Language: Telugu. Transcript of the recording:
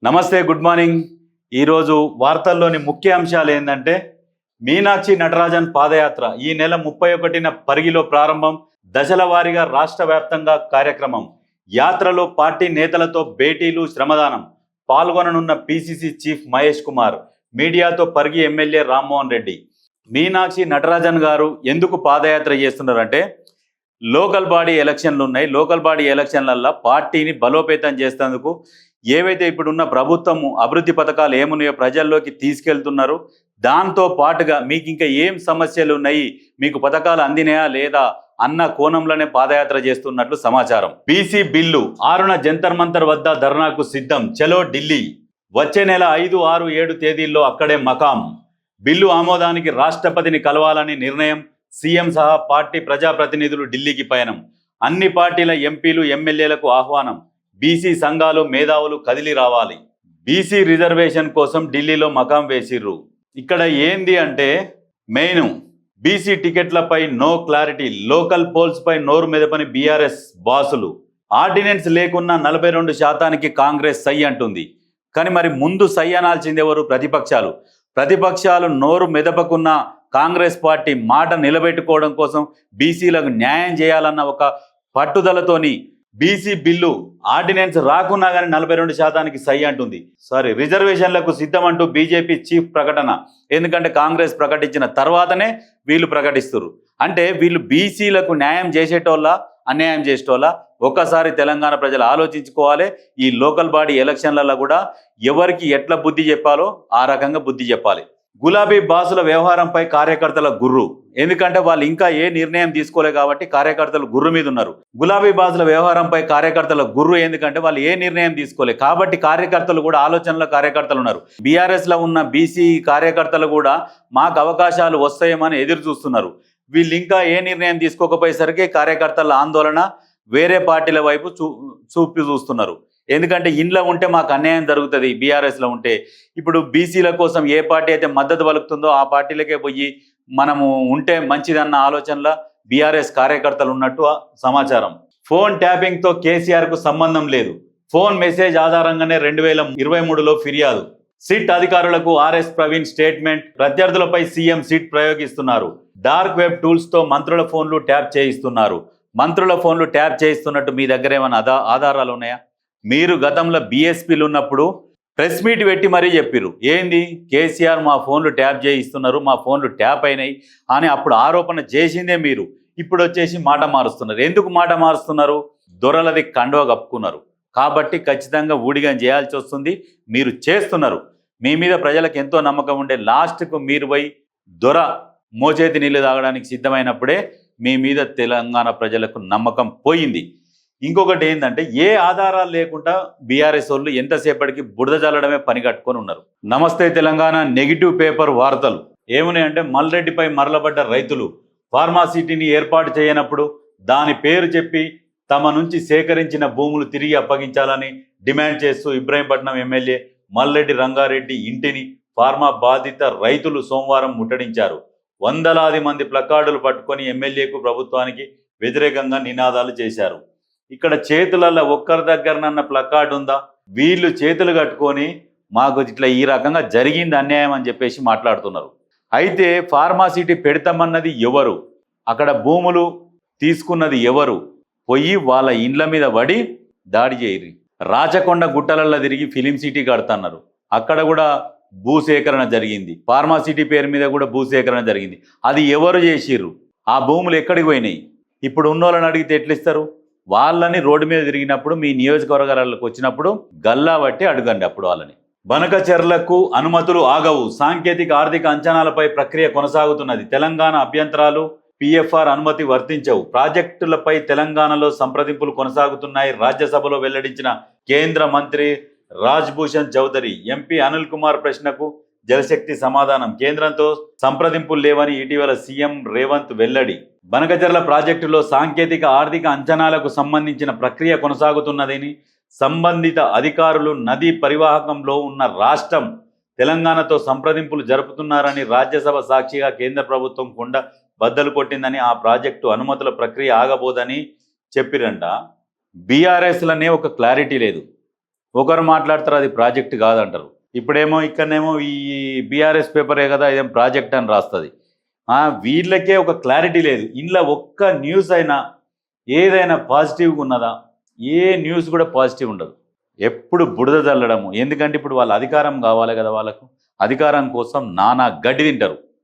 నమస్తే, గుడ్ మార్నింగ్. ఈరోజు వార్తల్లోని ముఖ్య అంశాలు ఏంటంటే, మీనాక్షి నటరాజన్ పాదయాత్ర ఈ నెల 31న పరిగిలో ప్రారంభం, దశల వారీగా రాష్ట్ర వ్యాప్తంగా కార్యక్రమం, యాత్రలో పార్టీ నేతలతో భేటీలు, శ్రమదానం, పాల్గొననున్న పిసిసి చీఫ్ మహేష్ కుమార్, మీడియాతో పరిగి ఎమ్మెల్యే రామ్మోహన్ రెడ్డి. మీనాక్షి నటరాజన్ గారు ఎందుకు పాదయాత్ర చేస్తున్నారంటే, లోకల్ బాడీ ఎలక్షన్లు ఉన్నాయి. లోకల్ బాడీ ఎలక్షన్లల్లో పార్టీని బలోపేతం చేసేందుకు ఏవైతే ఇప్పుడున్న ప్రభుత్వము అభివృద్ధి పథకాలు ఏమున్నాయో ప్రజల్లోకి తీసుకెళ్తున్నారు. దాంతో పాటుగా మీకు ఇంకా ఏం సమస్యలు ఉన్నాయి, మీకు పథకాలు అందినాయా లేదా అన్న కోణంలోనే పాదయాత్ర చేస్తున్నట్లు సమాచారం. బీసీ బిల్లు 6న జంతర్ మంతర్ వద్ద ధర్నాకు సిద్ధం, చలో ఢిల్లీ. వచ్చే నెల 5, 6, 7 తేదీల్లో అక్కడే మకాం. బిల్లు ఆమోదానికి రాష్ట్రపతిని కలవాలని నిర్ణయం. సీఎం సహా పార్టీ ప్రజాప్రతినిధులు ఢిల్లీకి పయనం. అన్ని పార్టీల ఎంపీలు, ఎమ్మెల్యేలకు ఆహ్వానం. బీసీ సంఘాలు, మేధావులు కదిలి రావాలి. బీసీ రిజర్వేషన్ కోసం ఢిల్లీలో మకాం వేసిర్రు. ఇక్కడ ఏంది అంటే మెయిన్ బీసీ టికెట్లపై నో క్లారిటీ, లోకల్ పోల్స్ పై నోరు మెదపని బీఆర్ఎస్ బాసులు. ఆర్డినెన్స్ లేకున్నా 42% కాంగ్రెస్ సై అంటుంది. కానీ మరి ముందు సై అనాల్సింది ఎవరు? ప్రతిపక్షాలు నోరు మెదపకున్న కాంగ్రెస్ పార్టీ మాట నిలబెట్టుకోవడం కోసం బీసీలకు న్యాయం చేయాలన్న ఒక పట్టుదలతోని బీసీ బిల్లు ఆర్డినెన్స్ రాకున్నా కానీ 42% సై అంటుంది. రిజర్వేషన్లకు సిద్ధమంటూ బీజేపీ చీఫ్ ప్రకటన. ఎందుకంటే కాంగ్రెస్ ప్రకటించిన తర్వాతనే వీళ్ళు ప్రకటిస్తున్నారు. అంటే వీళ్ళు బీసీలకు న్యాయం చేసేటోళ్ళ, అన్యాయం చేసేటోళ్ళ? ఒక్కసారి తెలంగాణ ప్రజలు ఆలోచించుకోవాలి. ఈ లోకల్ బాడీ ఎలక్షన్లలో కూడా ఎవరికి ఎట్లా బుద్ధి చెప్పాలో ఆ రకంగా బుద్ధి చెప్పాలి. గులాబీ బాసుల వ్యవహారంపై కార్యకర్తల గుర్రు. ఎందుకంటే వాళ్ళు ఇంకా ఏ నిర్ణయం తీసుకోలే కాబట్టి కార్యకర్తలు గుర్రు మీద ఉన్నారు. గులాబీ బాసుల వ్యవహారంపై కార్యకర్తల గుర్రు ఎందుకంటే వాళ్ళు ఏ నిర్ణయం తీసుకోలే కాబట్టి కార్యకర్తలు కూడా ఆలోచనలో కార్యకర్తలు ఉన్నారు. బీఆర్ఎస్ లో ఉన్న బీసీ కార్యకర్తలు కూడా మాకు అవకాశాలు వస్తాయేమని ఎదురు చూస్తున్నారు. వీళ్ళు ఇంకా ఏ నిర్ణయం తీసుకోకపోయేసరికి కార్యకర్తల ఆందోళన వేరే పార్టీల వైపు చూస్తున్నారు. ఎందుకంటే ఇంట్లో ఉంటే మాకు అన్యాయం జరుగుతుంది. బీఆర్ఎస్లో ఉంటే ఇప్పుడు బీసీల కోసం ఏ పార్టీ అయితే మద్దతు పలుకుతుందో ఆ పార్టీలకే పోయి మనము ఉంటే మంచిదన్న ఆలోచనలో బీఆర్ఎస్ కార్యకర్తలు ఉన్నట్టు సమాచారం. ఫోన్ ట్యాపింగ్తో కేసీఆర్కు సంబంధం లేదు. ఫోన్ మెసేజ్ ఆధారంగానే 2023లో ఫిర్యాదు. సిట్ అధికారులకు ఆర్ఎస్ ప్రవీణ్ స్టేట్మెంట్. ప్రత్యర్థులపై సీఎం సిట్ ప్రయోగిస్తున్నారు. డార్క్ వెబ్ టూల్స్తో మంత్రుల ఫోన్లు ట్యాప్ చేయిస్తున్నారు. మంత్రుల ఫోన్లు ట్యాప్ చేయిస్తున్నట్టు మీ దగ్గర ఏమైనా ఆధారాలు ఉన్నాయా? మీరు గతంలో బీఎస్పీలు ఉన్నప్పుడు ప్రెస్ మీట్ పెట్టి మరీ చెప్పిర్రు. ఏంది కేసీఆర్ మా ఫోన్లు ట్యాప్ చేయిస్తున్నారు, మా ఫోన్లు ట్యాప్ అయినాయి అని అప్పుడు ఆరోపణ చేసిందే మీరు. ఇప్పుడు వచ్చేసి మాట మారుస్తున్నారు. ఎందుకు మాట మారుస్తున్నారు? దొరలది కండువ కప్పుకున్నారు కాబట్టి ఖచ్చితంగా ఊడిగం చేయాల్సి వస్తుంది. మీరు చేస్తున్నారు. మీ మీద ప్రజలకు ఎంతో నమ్మకం ఉండే లాస్ట్కు మీరు పోయి దొర మోచేతి నీళ్లు తాగడానికి సిద్ధమైనప్పుడే మీ మీద తెలంగాణ ప్రజలకు నమ్మకం పోయింది. ఇంకొకటి ఏంటంటే ఏ ఆధారాలు లేకుండా బీఆర్ఎస్ వాళ్ళు ఎంతసేపటికి బురద జల్లడమే పని కట్టుకొని ఉన్నారు. నమస్తే తెలంగాణ నెగిటివ్ పేపర్ వార్తలు ఏమున్నాయంటే, మల్రెడ్డిపై మరలబడ్డ రైతులు ఫార్మాసిటీని ఏర్పాటు చేయనప్పుడు దాని పేరు చెప్పి తమ నుంచి సేకరించిన భూములు తిరిగి అప్పగించాలని డిమాండ్ చేస్తూ ఇబ్రహీంపట్నం ఎమ్మెల్యే మల్రెడ్డి రంగారెడ్డి ఇంటిని ఫార్మా బాధిత రైతులు సోమవారం ముట్టడించారు. వందలాది మంది ప్లకార్డులు పట్టుకొని ఎమ్మెల్యేకు, ప్రభుత్వానికి వ్యతిరేకంగా నినాదాలు చేశారు. ఇక్కడ చేతులలో ఒక్కరి దగ్గరనన్న ప్లకార్డు ఉందా? వీళ్ళు చేతులు కట్టుకొని మాకు ఇట్లా ఈ రకంగా జరిగింది అన్యాయం అని చెప్పేసి మాట్లాడుతున్నారు. అయితే ఫార్మాసిటీ పెడతామన్నది ఎవరు? అక్కడ భూములు తీసుకున్నది ఎవరు? పోయి వాళ్ళ ఇండ్ల మీద పడి దాడి చేయరు. రాచకొండ గుట్టలల్లో తిరిగి ఫిలిం సిటీ కడుతున్నారు. అక్కడ కూడా భూసేకరణ జరిగింది. ఫార్మాసిటీ పేరు మీద కూడా భూసేకరణ జరిగింది. అది ఎవరు చేసిర్రు? ఆ భూములు ఎక్కడికి పోయినాయి? ఇప్పుడు ఉన్నోళ్ళని అడిగితే ఎట్లా ఇస్తారు? వాళ్ళని రోడ్డు మీద తిరిగినప్పుడు మీ నియోజకవర్గాలకు వచ్చినప్పుడు గల్లా బట్టి అడగండి. అప్పుడు వాళ్ళని. బనకచెర్లకు అనుమతులు ఆగవు. సాంకేతిక ఆర్థిక అంచనాలపై ప్రక్రియ కొనసాగుతున్నది. తెలంగాణ అభ్యంతరాలు, పిఎఫ్ఆర్ అనుమతి వర్తించవు. ప్రాజెక్టులపై తెలంగాణలో సంప్రదింపులు కొనసాగుతున్నాయి. రాజ్యసభలో వెల్లడించిన కేంద్ర మంత్రి రాజ్భూషణ్ చౌదరి. ఎంపీ అనిల్ కుమార్ ప్రశ్నకు జలశక్తి సమాధానం. కేంద్రంతో సంప్రదింపులు లేవని ఇటీవల సీఎం రేవంత్ వెల్లడి. బనకచెర్ల ప్రాజెక్టులో సాంకేతిక ఆర్థిక అంచనాలకు సంబంధించిన ప్రక్రియ కొనసాగుతున్నదని, సంబంధిత అధికారులు నదీ పరివాహకంలో ఉన్న రాష్ట్రం తెలంగాణతో సంప్రదింపులు జరుపుతున్నారని రాజ్యసభ సాక్షిగా కేంద్ర ప్రభుత్వం కుండ బద్దలు కొట్టిందని, ఆ ప్రాజెక్టు అనుమతుల ప్రక్రియ ఆగబోదని చెప్పిరంట. బీఆర్ఎస్లనే ఒక క్లారిటీ లేదు. ఒకరు మాట్లాడతారు అది ప్రాజెక్ట్ కాదంటారు. ఇప్పుడేమో ఇక్కడనేమో ఈ బీఆర్ఎస్ పేపరే కదా ఇదేం ప్రాజెక్ట్ అని రాస్తుంది. వీళ్ళకే ఒక క్లారిటీ లేదు. ఇంట్లో ఒక్క న్యూస్ అయినా ఏదైనా పాజిటివ్గా ఉన్నదా? ఏ న్యూస్ కూడా పాజిటివ్ ఉండదు. ఎప్పుడు బురద చల్లడము. ఎందుకంటే ఇప్పుడు వాళ్ళ అధికారం కావాలి కదా, వాళ్ళకు అధికారం కోసం నానా గడ్డి తింటారు.